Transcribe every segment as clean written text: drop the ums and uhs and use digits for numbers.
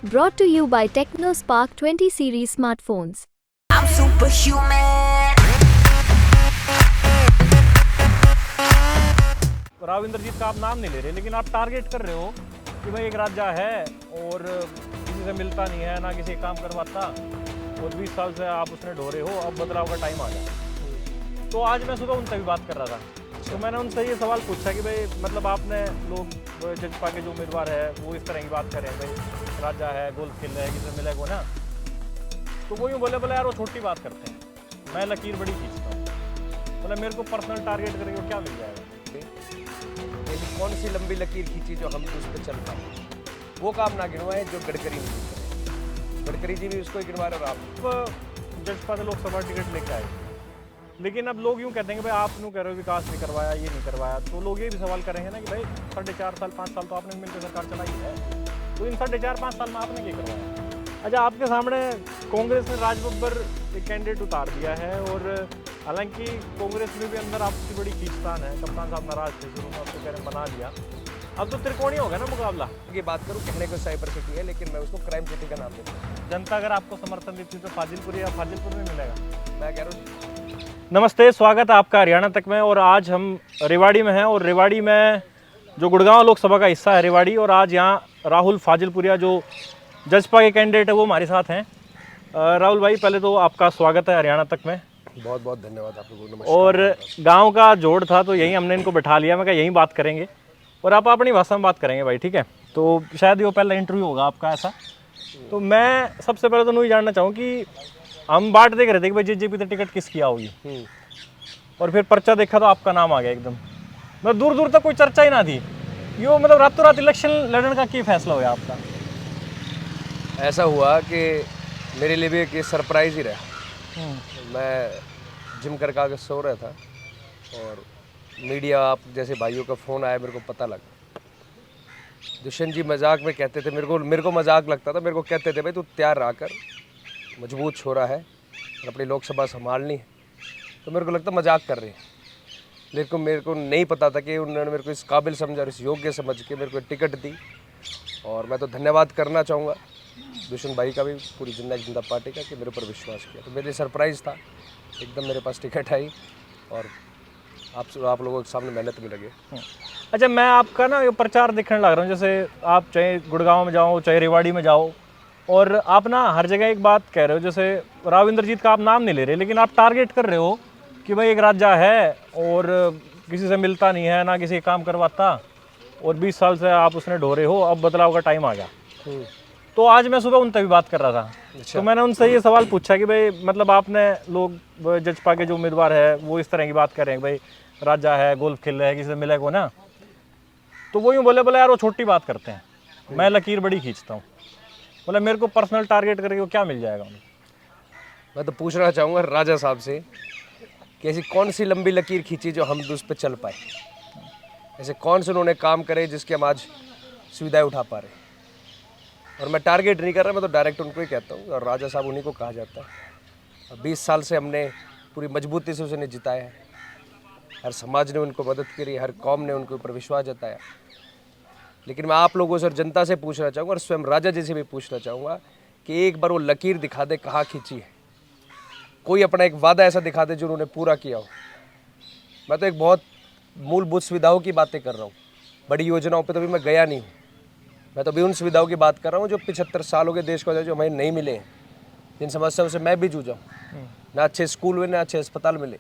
Brought to you by TechnoSpark 20 series smartphones. I'm superhuman. Rao Inderjit का आप नाम नहीं ले रहे, लेकिन आप टारगेट कर रहे हो कि भाई एक राजा है और किसी से मिलता नहीं है, ना किसी काम करवाता, और 20 साल से आप उसने ढोरे हो, अब बदलाव का टाइम आ गया। तो आज मैं सुबह उनसे भी बात कर रहा था, तो मैंने उनसे ये सवाल पूछा कि भाई मतलब आपने लोग जजपा के जो उम्मीदवार है वो इस तरह की बात करें, भाई राजा है, गोल्फ खेल रहा है, किसी से मिलेगा ना, तो वो यूँ बोले यार वो छोटी बात करते हैं, मैं लकीर बड़ी खींचता हूँ, बोले मेरे को पर्सनल टारगेट करके क्या मिल जाएगा। कौन सी लंबी लकीर खींची जो हम उस पर चल पाए, वो काम ना गिनवाए जो गडकरी नहीं करे। गडकरी जी भी उसको ही गिनवा रहे और आप जजपा से लोकसभा टिकट लेके आए, लेकिन अब लोग यूँ कहते हैं कि भाई आप यूँ कह रहे हो विकास नहीं करवाया, ये नहीं करवाया, तो लोग ये भी सवाल करेंगे ना कि भाई 4.5 साल 5 साल तो आपने मिलकर सरकार चलाई है, तो इन 4.5 5 साल में आपने क्या करवाया। अच्छा, आपके सामने कांग्रेस ने राज बब्बर एक कैंडिडेट उतार दिया है, और हालांकि कांग्रेस में भी अंदर आपकी बड़ी खींचतान है, कप्तान साहब नाराज थे शुरू में, आपको कह रहे बना लिया, अब तो त्रिकोणीय होगा ना मुकाबला। ये बात करूँ, कहने को साइबर सिटी है लेकिन मैं उसको क्राइम सिटी का नाम देता हूँ। जनता अगर आपको समर्थन देती है तो फाजिलपुर या फाजिलपुर में मिलेगा। मैं कह रहा हूँ नमस्ते, स्वागत है आपका हरियाणा तक में, और आज हम रेवाड़ी में हैं, और रेवाड़ी में जो गुड़गांव लोकसभा का हिस्सा है रेवाड़ी, और आज यहाँ राहुल फाजिलपुरिया जो जजपा के कैंडिडेट है वो हमारे साथ हैं। राहुल भाई, पहले तो आपका स्वागत है हरियाणा तक में। बहुत बहुत धन्यवाद आप लोगों को। और गांव का जोड़ था तो यहीं हमने इनको बैठा लिया, मैं कहा यहीं बात करेंगे और आप अपनी भाषा में बात करेंगे भाई, ठीक है। तो शायद ये पहला इंटरव्यू होगा आपका ऐसा, तो मैं सबसे पहले तो नहीं जानना चाहूँ कि हम बात देख रहे थे कि भाई जेजेपी तो टिकट किसकी आओगी, और फिर पर्चा देखा तो आपका नाम आ गया एकदम, मतलब दूर दूर तक कोई चर्चा ही ना थी, यो मतलब रातों रात इलेक्शन लड़ने का क्या फैसला हुआ आपका। ऐसा हुआ कि मेरे लिए भी एक सरप्राइज ही रहा। मैं जिम कर के सो रहा था और मीडिया आप जैसे भाइयों का फ़ोन आया, मेरे को पता लगा। दुष्यंत जी मजाक में कहते थे, मेरे को मजाक लगता था, मेरे को कहते थे भाई तू तैयार रहा कर, मजबूत छोरा है और अपनी लोकसभा संभालनी है, तो मेरे को लगता मजाक कर रहे हैं। लेकिन मेरे को नहीं पता था कि उन्होंने मेरे को इस काबिल समझा और इस योग्य समझ के मेरे को टिकट दी, और मैं तो धन्यवाद करना चाहूँगा दुष्यंत भाई का भी, पूरी जनता पार्टी का, कि मेरे ऊपर विश्वास किया। तो मेरे लिए सरप्राइज़ था एकदम, मेरे पास टिकट आई और आप लोगों के सामने मेहनत में लगे। अच्छा, मैं आपका ना ये प्रचार देखने लग रहा हूँ, जैसे आप चाहे गुड़गांव में जाओ चाहे रेवाड़ी में जाओ, और आप ना हर जगह एक बात कह रहे हो, जैसे राव इंद्रजीत का आप नाम नहीं ले रहे, लेकिन आप टारगेट कर रहे हो कि भाई एक राजा है और किसी से मिलता नहीं है, ना किसी काम करवाता, और 20 साल से आप उसने ढोरे हो, अब बदलाव का टाइम आ गया। तो आज मैं सुबह उनसे भी बात कर रहा था, तो मैंने उनसे ये सवाल पूछा कि भाई मतलब आपने लोग जजपा के जो उम्मीदवार है वो इस तरह की बात कर रहे हैं, भाई राजा है, गोल्फ खेल रहा है, किसी से मिलेगा ना, तो वो यूँ बोले यार वो छोटी बात करते हैं, मैं लकीर बड़ी खींचता हूँ, बोले मेरे को पर्सनल टारगेट करके वो क्या मिल जाएगा उन्हें। मैं तो पूछना चाहूँगा राजा साहब से कि ऐसी कौन सी लंबी लकीर खींची जो हम उस पर चल पाए, ऐसे कौन से उन्होंने काम करे जिसके हम आज सुविधाएं उठा पा रहे। और मैं टारगेट नहीं कर रहा, मैं तो डायरेक्ट उनको ही कहता हूँ, और राजा साहब उन्हीं को कहा जाता है। 20 साल से हमने पूरी मजबूती से उन्हें जिताया है, हर समाज ने उनको मदद करी, हर कौम ने उनके ऊपर विश्वास जताया। लेकिन मैं आप लोगों से और जनता से पूछना चाहूँगा, और स्वयं राजा जी से भी पूछना चाहूँगा कि एक बार वो लकीर दिखा दे कहाँ खींची है, कोई अपना एक वादा ऐसा दिखा दे जो उन्होंने पूरा किया हो। मैं तो एक बहुत मूलभूत सुविधाओं की बातें कर रहा हूँ, बड़ी योजनाओं पे तो अभी मैं गया नहीं हूँ। मैं तो अभी उन सुविधाओं की बात कर रहा हूँ जो 75 सालों के देश को जो हमें नहीं मिले हैं, जिन समस्याओं से मैं भी जूझा हूँ। ना अच्छे स्कूल मिले, ना अच्छे अस्पताल मिले,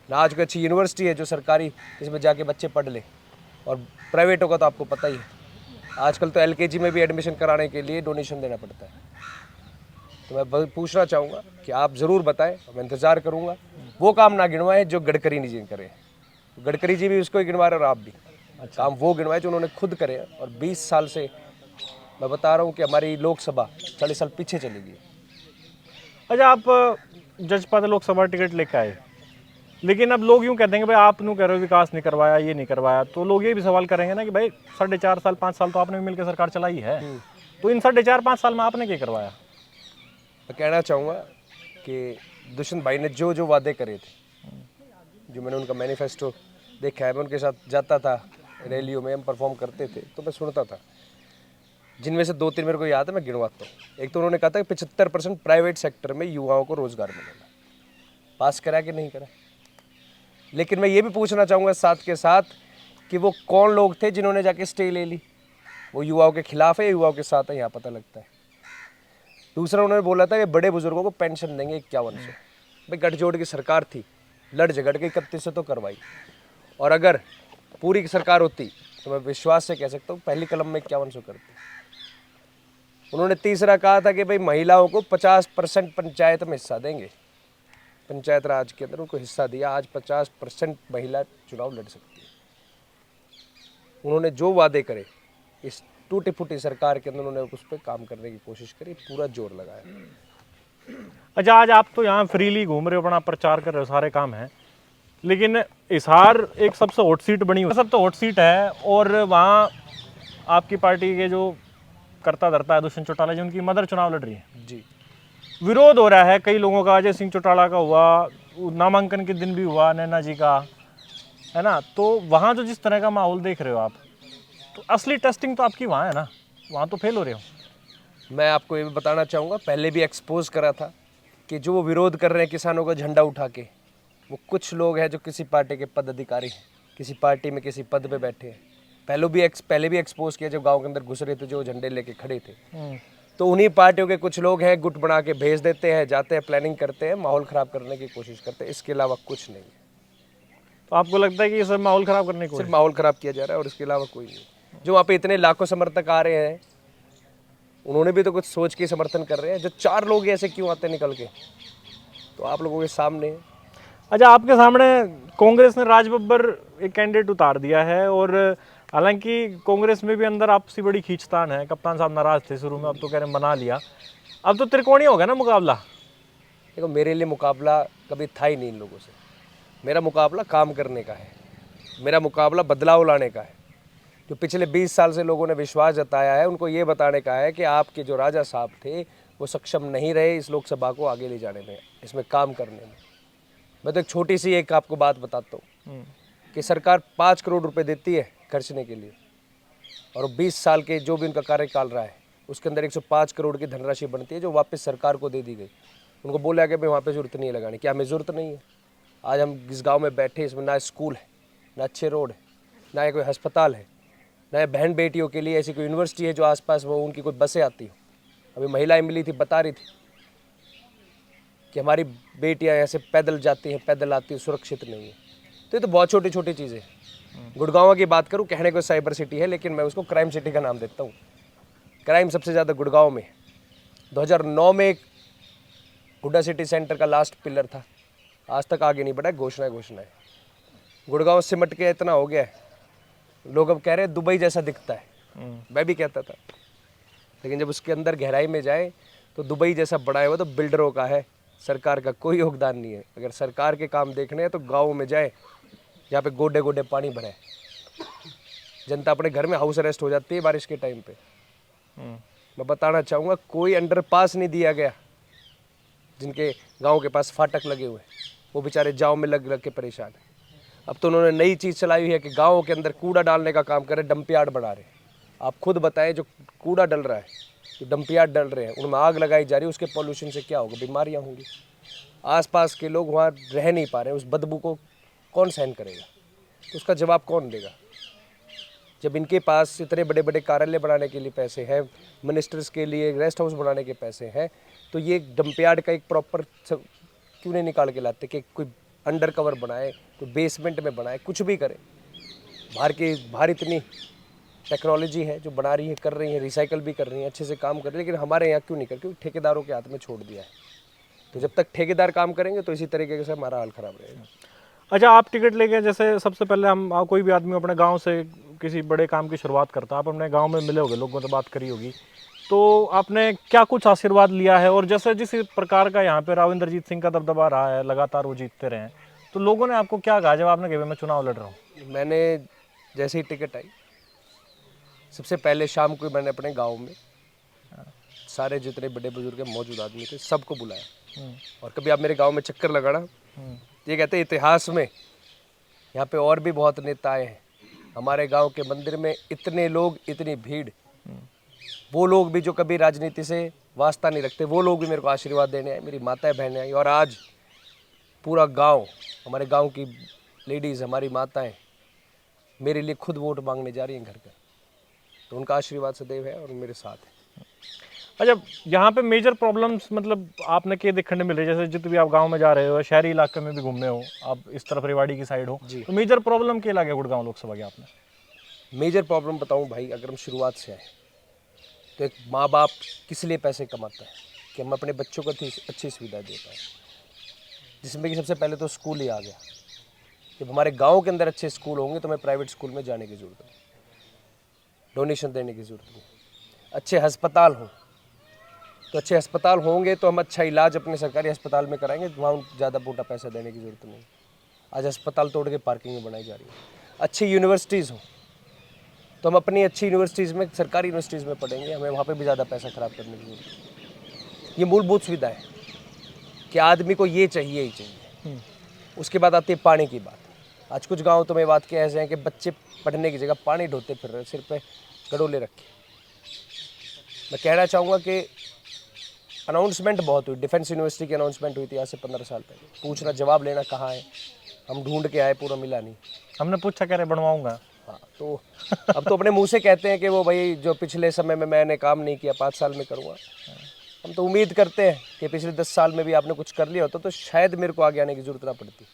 ना आज कोई अच्छी यूनिवर्सिटी है जो सरकारी जिसमें जाके बच्चे पढ़ लें, और प्राइवेटों का तो आपको पता ही है, आजकल तो LKG में भी एडमिशन कराने के लिए डोनेशन देना पड़ता है। तो मैं पूछना चाहूँगा कि आप ज़रूर बताएं, मैं इंतज़ार करूँगा। वो काम ना गिनवाएं जो गडकरी जी ने करे, गडकरी जी भी उसको ही गिनवा रहे और आप भी। काम वो गिनवाए जो उन्होंने खुद करे, और 20 साल से मैं बता रहा हूँ कि हमारी लोकसभा 40 साल पीछे चली गई। अच्छा, आप जजपा से लोकसभा टिकट लेकर आए, लेकिन अब लोग यूँ कहते हैं कि भाई आप यूँ कह रहे हो विकास नहीं करवाया, ये नहीं करवाया, तो लोग ये भी सवाल करेंगे ना कि भाई 4.5 साल 5 साल तो आपने भी मिलकर सरकार चलाई है, तो इन 4.5 5 साल में आपने क्या करवाया। मैं कहना चाहूँगा कि दुष्यंत भाई ने जो जो वादे करे थे, जो मैंने उनका मैनिफेस्टो देखा है, मैं उनके साथ जाता था रैलियों में, हम परफॉर्म करते थे तो मैं सुनता था। जिनमें से 2-3 मेरे को याद है, मैं गिनवाता हूँ। एक तो उन्होंने कहा था कि 75% प्राइवेट सेक्टर में युवाओं को रोजगार मिलेगा। पास करा कि नहीं करा? लेकिन मैं ये भी पूछना चाहूँगा साथ के साथ कि वो कौन लोग थे जिन्होंने जाके स्टे ले ली? वो युवाओं के खिलाफ है, युवाओं के साथ है, यहाँ पता लगता है। दूसरा उन्होंने बोला था कि बड़े बुजुर्गों को पेंशन देंगे 5100। भाई गठजोड़ की सरकार थी, लड़ झगड़ के 3100 तो करवाई, और अगर पूरी सरकार होती तो मैं विश्वास से कह सकता हूँ पहली कलम में 5100 करती। उन्होंने तीसरा कहा था कि भाई महिलाओं को 50% पंचायत में हिस्सा देंगे, पंचायत राज के अंदर उनको हिस्सा दिया। आज 50% महिला चुनाव लड़ सकती है। उन्होंने जो वादे करे इस टूटी फूटी सरकार के अंदर उन्होंने उस पर काम करने की कोशिश करी, पूरा जोर लगाया। अच्छा, आज आप तो यहाँ फ्रीली घूम रहे हो, अपना प्रचार कर रहे हो, सारे काम हैं, लेकिन हिसार एक सबसे हॉट सीट बनी हुई, सब तो हॉट सीट है, और वहाँ आपकी पार्टी के जो करता धरता है दुष्यंत चौटाला जी, उनकी मदर चुनाव लड़ रही है जी। विरोध हो रहा है कई लोगों का। अजय सिंह चौटाला का हुआ, नामांकन के दिन भी हुआ नैना जी का, है ना। तो वहाँ जो जिस तरह का माहौल देख रहे हो आप, तो असली टेस्टिंग तो आपकी वहाँ है ना, वहाँ तो फेल हो रहे हो। मैं आपको ये भी बताना चाहूँगा, पहले भी एक्सपोज करा था कि जो वो विरोध कर रहे हैं किसानों का झंडा उठा के, वो कुछ लोग हैं जो किसी पार्टी के पदाधिकारी हैं, किसी पार्टी में किसी पद पे बैठे हैं। पहले भी एक्सपोज किया, जब गांव के अंदर घुस रहे थे जो झंडे लेके खड़े थे, तो उन्हीं पार्टियों के कुछ लोग हैं, गुट बना के भेज देते हैं, जाते हैं, प्लानिंग करते हैं, माहौल ख़राब करने की कोशिश करते हैं। इसके अलावा कुछ नहीं है। तो आपको लगता है कि ये सब माहौल ख़राब करने को सिर्फ माहौल ख़राब किया जा रहा है और इसके अलावा कोई नहीं। जो वहाँ पे इतने लाखों समर्थक आ रहे हैं, उन्होंने भी तो कुछ सोच के समर्थन कर रहे हैं। जो 4 लोग ऐसे क्यों आते निकल के, तो आप लोगों के सामने। अच्छा, आपके सामने कांग्रेस ने राज बब्बर एक कैंडिडेट उतार दिया है, और हालांकि कांग्रेस में भी अंदर आपसी बड़ी खींचतान है। कप्तान साहब नाराज थे शुरू में, अब तो कह रहे हैं बना लिया। अब तो त्रिकोणीय होगा ना मुकाबला। देखो, मेरे लिए मुकाबला कभी था ही नहीं इन लोगों से। मेरा मुकाबला काम करने का है, मेरा मुकाबला बदलाव लाने का है। जो पिछले 20 साल से लोगों ने विश्वास जताया है, उनको ये बताने का है कि आपके जो राजा साहब थे वो सक्षम नहीं रहे इस लोकसभा को आगे ले जाने में, इसमें काम करने में। मैं तो एक छोटी सी एक आपको बात बताता हूँ कि सरकार 5 करोड़ रुपए देती है खर्चने के लिए, और 20 साल के जो भी उनका कार्यकाल रहा है उसके अंदर 105 करोड़ की धनराशि बनती है जो वापस सरकार को दे दी गई। उनको बोला कि भाई वहाँ पे ज़रूरत नहीं है लगाने की। हमें ज़रूरत नहीं है। आज हम जिस गांव में बैठे, इसमें ना स्कूल है, ना अच्छे रोड है, ना कोई अस्पताल है, ना बहन बेटियों के लिए ऐसी कोई यूनिवर्सिटी है जो आसपास वो उनकी कोई बसें आती हो। अभी महिलाएं मिली थी, बता रही थी कि हमारी बेटियां ऐसे पैदल जाती हैं, पैदल आती हैं, सुरक्षित नहीं है। तो ये तो बहुत छोटी छोटी चीज़ें हैं। गुड़गांव की बात करूँ, कहने को साइबर सिटी है, लेकिन मैं उसको क्राइम सिटी का नाम देता हूँ। क्राइम सबसे ज़्यादा गुड़गांव में। 2009 में एक हुड्डा सिटी सेंटर का लास्ट पिलर था, आज तक आगे नहीं बढ़ा। घोषणा है। गुड़गांव सिमट के इतना हो गया है, लोग अब कह रहे हैं दुबई जैसा दिखता है। मैं भी कहता था, लेकिन जब उसके अंदर गहराई में जाए तो दुबई जैसा बड़ा हुआ तो बिल्डरों का है, सरकार का कोई योगदान नहीं है। अगर सरकार के काम देखने हैं तो गाँव में जाए जहाँ पे गोडे गोडे पानी भरा है, जनता अपने घर में हाउस अरेस्ट हो जाती है बारिश के टाइम पे। मैं बताना चाहूँगा, कोई अंडरपास नहीं दिया गया। जिनके गांव के पास फाटक लगे हुए, वो बेचारे जाओ में लग लग के परेशान है। अब तो उन्होंने नई चीज़ चलाई हुई है कि गाँव के अंदर कूड़ा डालने का काम करे, डंप यार्ड बना रहे। आप खुद बताएं, जो कूड़ा डल रहा है, जो डंप यार्ड डल रहे हैं, उनमें आग लगाई जा रही है, उसके पॉल्यूशन से क्या होगा? बीमारियाँ होंगी। आसपास के लोग वहाँ रह नहीं पा रहे हैं, उस बदबू को कौन सहन करेगा? तो उसका जवाब कौन देगा? जब इनके पास इतने बड़े बड़े कार्यालय बनाने के लिए पैसे हैं, मिनिस्टर्स के लिए रेस्ट हाउस बनाने के पैसे हैं, तो ये डंप यार्ड का एक प्रॉपर क्यों नहीं निकाल के लाते कि कोई अंडर कवर बनाए, कोई बेसमेंट में बनाए, कुछ भी करे। बाहर इतनी टेक्नोलॉजी है जो बना रही है, कर रही है, रिसाइकल भी कर रही है, अच्छे से काम कर रही है, लेकिन हमारे यहाँ क्यों नहीं कर? क्योंकि ठेकेदारों के हाथ में छोड़ दिया है। तो जब तक ठेकेदार काम करेंगे तो इसी तरीके से हमारा हाल खराब रहेगा। अच्छा, आप टिकट लेके, जैसे सबसे पहले हम कोई भी आदमी अपने गांव से किसी बड़े काम की शुरुआत करता है, आप अपने गांव में मिले होगे, लोगों से बात करी होगी, तो आपने क्या कुछ आशीर्वाद लिया है? और जैसे जिस प्रकार का यहाँ पे राव इंद्रजीत सिंह का दबदबा रहा है, लगातार वो जीतते रहे हैं, तो लोगों ने आपको क्या कहा जब आपने कहा मैं चुनाव लड़ रहा हूँ? मैंने जैसे ही टिकट आई, सबसे पहले शाम को मैंने अपने गाँव में सारे जितने बड़े बुजुर्ग मौजूद आदमी थे सबको बुलाया। और कभी आप मेरे गाँव में चक्कर लगाना, ये कहते हैं इतिहास में यहाँ पे और भी बहुत नेता आए हैं, हमारे गांव के मंदिर में इतने लोग, इतनी भीड़ वो लोग भी जो कभी राजनीति से वास्ता नहीं रखते, वो लोग भी मेरे को आशीर्वाद देने आए, मेरी माताएं बहनें आई, और आज पूरा गांव, हमारे गांव की लेडीज़, हमारी माताएं मेरे लिए खुद वोट मांगने जा रही हैं घर घर। तो उनका आशीर्वाद सदैव है और मेरे साथ है। अच्छा, यहाँ पे मेजर प्रॉब्लम्स मतलब आपने के देखने मिल रहे, जैसे जितने भी आप गांव में जा रहे हो, शहरी इलाके में भी घूमे हो, आप इस तरफ रेवाड़ी की साइड हो, तो मेजर प्रॉब्लम क्या लगे गुड़गांव लोकसभा के आपने? मेजर प्रॉब्लम बताऊं भाई, अगर हम शुरुआत से आए तो एक माँ बाप किस लिए पैसे कमाता है कि हम अपने बच्चों को अच्छी सुविधा दे पाए, जिसमें कि सबसे पहले तो स्कूल ही आ गया। जब हमारे गांव के अंदर अच्छे स्कूल होंगे तो हमें प्राइवेट स्कूल में जाने की ज़रूरत नहीं, डोनेशन देने की ज़रूरत नहीं। अच्छे अस्पताल हों तो अच्छे अस्पताल होंगे तो हम अच्छा इलाज अपने सरकारी अस्पताल में कराएंगे, वहाँ ज़्यादा मोटा पैसा देने की ज़रूरत नहीं। आज अस्पताल तोड़ के पार्किंग में बनाई जा रही है। अच्छी यूनिवर्सिटीज़ हों तो हम अपनी अच्छी यूनिवर्सिटीज़ में, सरकारी यूनिवर्सिटीज़ में पढ़ेंगे, हमें वहाँ पे भी ज़्यादा पैसा ख़राब करने की ज़रूरत नहीं। ये मूलभूत सुविधा है कि आदमी को ये चाहिए ही चाहिए। उसके बाद आती है पानी की बात। आज कुछ गाँव तो मैं बात के ऐसे हैं कि बच्चे पढ़ने की जगह पानी ढोते फिर रहे, सिर पे गडोले रखे। मैं कहना चाहूँगा कि अनाउंसमेंट बहुत हुई, डिफेंस यूनिवर्सिटी की अनाउंसमेंट हुई थी आज से 15 साल पहले। पूछना जवाब लेना कहाँ है, हम ढूंढ के आए, पूरा मिला नहीं। हमने पूछा कह रहे बनवाऊंगा। हाँ, तो अब तो अपने मुंह से कहते हैं कि वो भाई जो पिछले समय में मैंने काम नहीं किया 5 साल में करूँगा। हम तो उम्मीद करते हैं कि पिछले 10 साल में भी आपने कुछ कर लिया होता तो शायद मेरे को आगे आने की ज़रूरत ना पड़ती।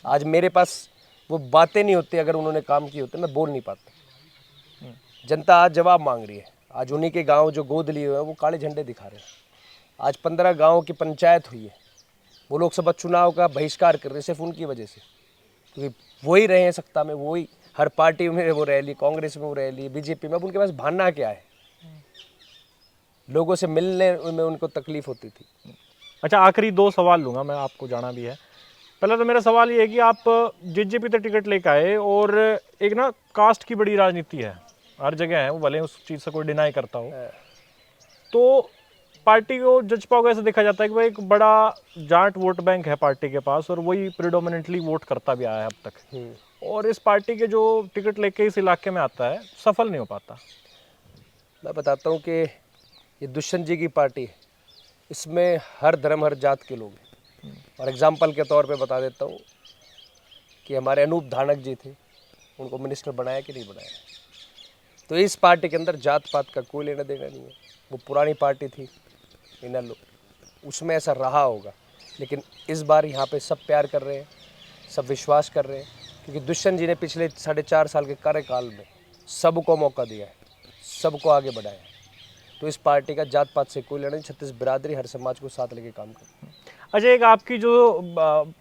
आज मेरे पास वो बातें नहीं होती, अगर उन्होंने काम किए होते मैं बोल नहीं पाता। जनता आज जवाब मांग रही है। आज उन्हीं के गाँव जो गोद लिए हुए हैं वो काले झंडे दिखा रहे हैं। आज 15 गाँव की पंचायत हुई है, वो लोकसभा चुनाव का बहिष्कार कर रहे सिर्फ उनकी वजह से, क्योंकि वही रहे हैं सत्ता में, वही हर पार्टी में वो रह ली, कांग्रेस में वो रह ली, बीजेपी में। अब उनके पास भानना क्या है? लोगों से मिलने में उनको तकलीफ होती थी। अच्छा, आखिरी 2 सवाल लूँगा मैं, आपको जाना भी है। पहला तो मेरा सवाल ये है कि आप जेजेपी से टिकट लेकर आए और एक ना कास्ट की बड़ी राजनीति है, हर जगह है, वो भले उस चीज़ से कोई डिनाई करता हो, तो पार्टी को जज पाओगे ऐसे देखा जाता है कि भाई एक बड़ा जाट वोट बैंक है पार्टी के पास और वही प्रिडोमिनेटली वोट करता भी आया है अब तक, और इस पार्टी के जो टिकट लेके इस इलाके में आता है सफल नहीं हो पाता। मैं बताता हूँ कि ये दुष्यंत जी की पार्टी है, इसमें हर धर्म हर जात के लोग हैं। और एग्जाम्पल के तौर पे बता देता हूँ कि हमारे अनूप धानक जी थे, उनको मिनिस्टर बनाया कि नहीं बनाया। तो इस पार्टी के अंदर जात पात का कोई लेना देना नहीं है। वो पुरानी पार्टी थी इनर लोग, उसमें ऐसा रहा होगा, लेकिन इस बार यहाँ पे सब प्यार कर रहे हैं, सब विश्वास कर रहे हैं, क्योंकि दुष्यंत जी ने पिछले 4.5 साल के कार्यकाल में सबको मौका दिया है, सबको आगे बढ़ाया है। तो इस पार्टी का जात पात से कोई लेना नहीं, 36 बिरादरी हर समाज को साथ लेके काम करते हैं। अच्छा, एक आपकी जो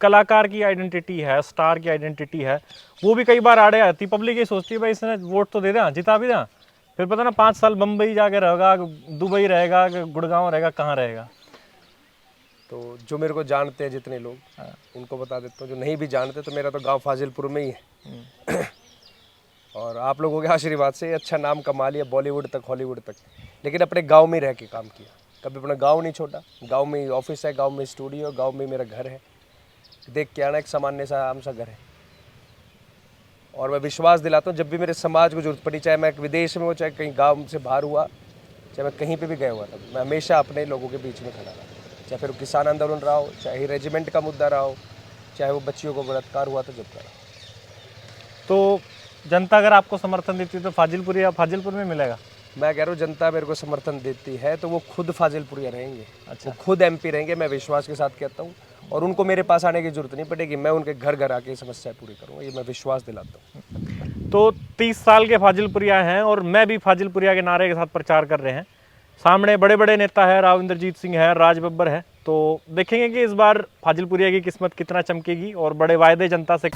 कलाकार की आइडेंटिटी है, स्टार की आइडेंटिटी है, वो भी कई बार आड़े आती। पब्लिक ये सोचती है भाई इसने वोट तो दे दें, जिता भी दें, फिर पता ना 5 साल बम्बई जाके रहेगा, दुबई रहेगा, गुड़गांव रहेगा, कहाँ रहेगा। तो जो मेरे को जानते हैं जितने लोग, उनको बता देता हूँ, जो नहीं भी जानते तो मेरा तो गांव फाजिलपुर में ही है। और आप लोगों के आशीर्वाद से अच्छा नाम कमा लिया, बॉलीवुड तक, हॉलीवुड तक, लेकिन अपने गांव में रह के काम किया। कभी अपना गांव नहीं छोड़ा। गांव में ऑफिस है, गांव में स्टूडियो, गांव में मेरा घर है, देख के आना एक सामान्य सा आम सा घर है। और मैं विश्वास दिलाता हूँ, जब भी मेरे समाज को जरूरत पड़ी, चाहे मैं विदेश में हो, चाहे कहीं गांव से बाहर हुआ, चाहे मैं कहीं पे भी गया हुआ था, मैं हमेशा अपने लोगों के बीच में खड़ा रहा। चाहे फिर किसान आंदोलन रहा हो, चाहे रेजिमेंट का मुद्दा रहा हो, चाहे वो बच्चियों को बलात्कार हुआ था, जब करा। तो जनता अगर आपको समर्थन देती है तो फाजिलपुर में मिलेगा। मैं कह रहा हूँ जनता मेरे को समर्थन देती है तो वो खुद फाजिलपुरिया रहेंगे। अच्छा, वो खुद एमपी रहेंगे, मैं विश्वास के साथ कहता हूँ। और उनको मेरे पास आने की जरूरत नहीं पड़ेगी, मैं उनके घर घर आके समस्याएं पूरी करूँगा, ये मैं विश्वास दिलाता हूँ। तो 30 साल के फाजिलपुरिया हैं और मैं भी फाजिलपुरिया के नारे के साथ प्रचार कर रहे हैं। सामने बड़े बड़े नेता है, राव इंद्रजीत सिंह है, राज बब्बर है। तो देखेंगे कि इस बार फाजिलपुरिया की किस्मत कितना चमकेगी और बड़े वायदे जनता से